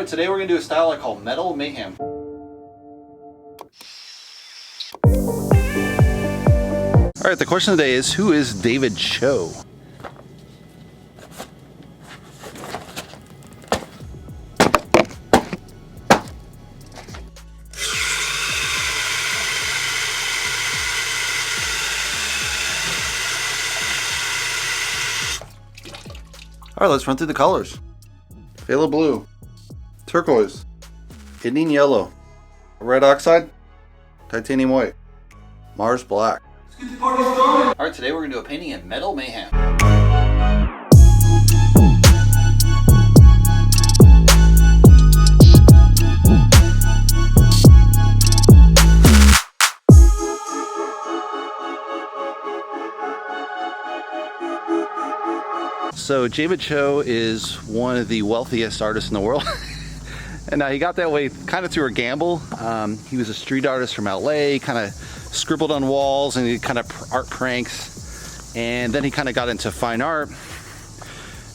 Alright, today we're going to do a style I call Metal Mayhem. Alright, the question of the day is, who is David Cho? Alright, let's run through the colors. Phthalo blue, turquoise, Indian yellow, red oxide, titanium white, Mars black. Let's get the party started! Alright, today we're going to do a painting in Metal Mayhem. So David Cho is one of the wealthiest artists in the world. And he got that way kind of through a gamble. He was a street artist from LA, kind of scribbled on walls and he kind of art pranks. And then he kind of got into fine art.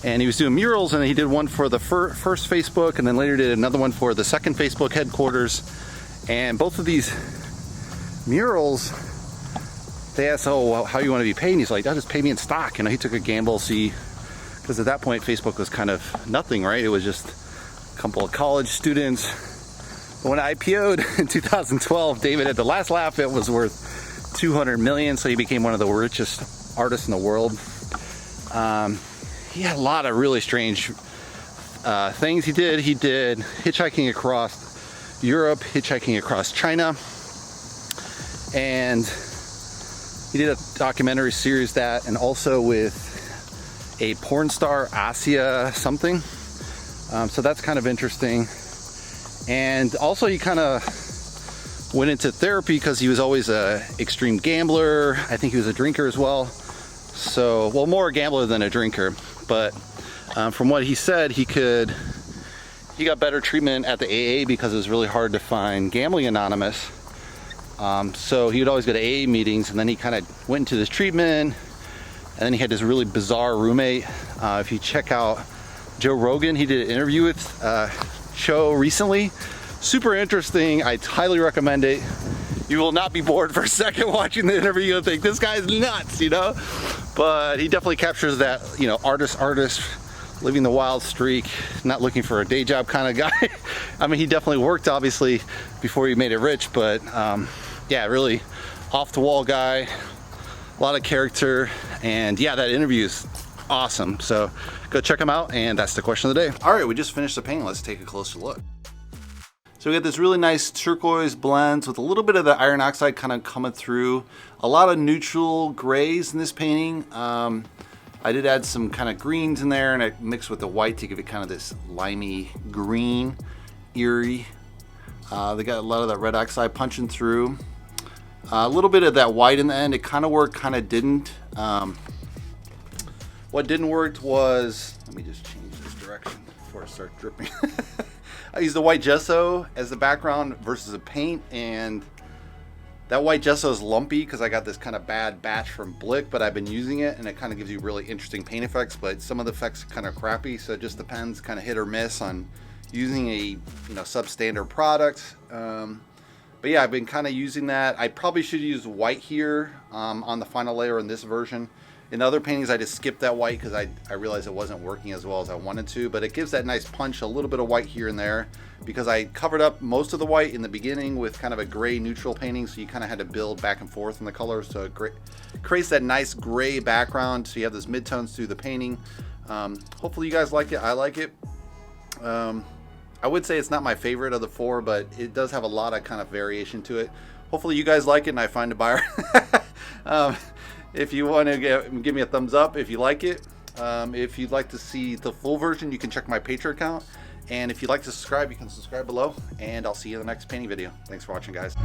And he was doing murals, and he did one for the first Facebook, and then later did another one for the second Facebook headquarters. And both of these murals, they asked, oh, well, how you want to be paid? And he's like, just pay me in stock. He took a gamble, because at that point Facebook was kind of nothing, right? It was just a couple of college students. But when I IPO'd in 2012, David had the last laugh. It was worth 200 million, so he became one of the richest artists in the world. He had a lot of really strange things he did. He did hitchhiking across Europe, hitchhiking across China, and he did a documentary series and also with a porn star, Asia something. So that's kind of interesting. And also he kind of went into therapy because he was always an extreme gambler. I think he was a drinker as well. So, well, more a gambler than a drinker. But from what he said, he got better treatment at the AA because it was really hard to find Gambling Anonymous. So he would always go to AA meetings, and then he kind of went into this treatment. And then he had this really bizarre roommate. If you check out Joe Rogan, he did an interview with Cho recently. Super interesting. I highly recommend it. You will not be bored for a second watching the interview. You'll think this guy's nuts, But he definitely captures that, artist, living the wild streak, not looking for a day job kind of guy. I mean, he definitely worked, obviously, before he made it rich. But yeah, really off the wall guy. A lot of character, and yeah, that interview is awesome. So go check him out, and that's the question of the day. All right, we just finished the painting. Let's take a closer look. So we got this really nice turquoise blends with a little bit of the iron oxide kind of coming through. A lot of neutral grays in this painting. I did add some kind of greens in there, and I mixed with the white to give it kind of this limey green, eerie. They got a lot of that red oxide punching through. A little bit of that white in the end. It kind of worked, kind of didn't. What didn't work was, let me just change this direction before I start dripping. I used the white gesso as the background versus a paint, and that white gesso is lumpy because I got this kind of bad batch from Blick, but I've been using it, and it kind of gives you really interesting paint effects, but some of the effects are kind of crappy, so it just depends, kind of hit or miss on using a substandard product. But yeah, I've been kind of using that. I probably should use white here on the final layer in this version. In the other paintings, I just skipped that white because I realized it wasn't working as well as I wanted to. But it gives that nice punch, a little bit of white here and there, because I covered up most of the white in the beginning with kind of a gray neutral painting, so you kind of had to build back and forth in the colors. So it creates that nice gray background, so you have those midtones through the painting. Hopefully you guys like it. I like it. I would say it's not my favorite of the four, but it does have a lot of kind of variation to it. Hopefully you guys like it and I find a buyer. If you want to give me a thumbs up if you like it. If you'd like to see the full version, you can check my Patreon account. And if you'd like to subscribe, you can subscribe below. And I'll see you in the next painting video. Thanks for watching, guys.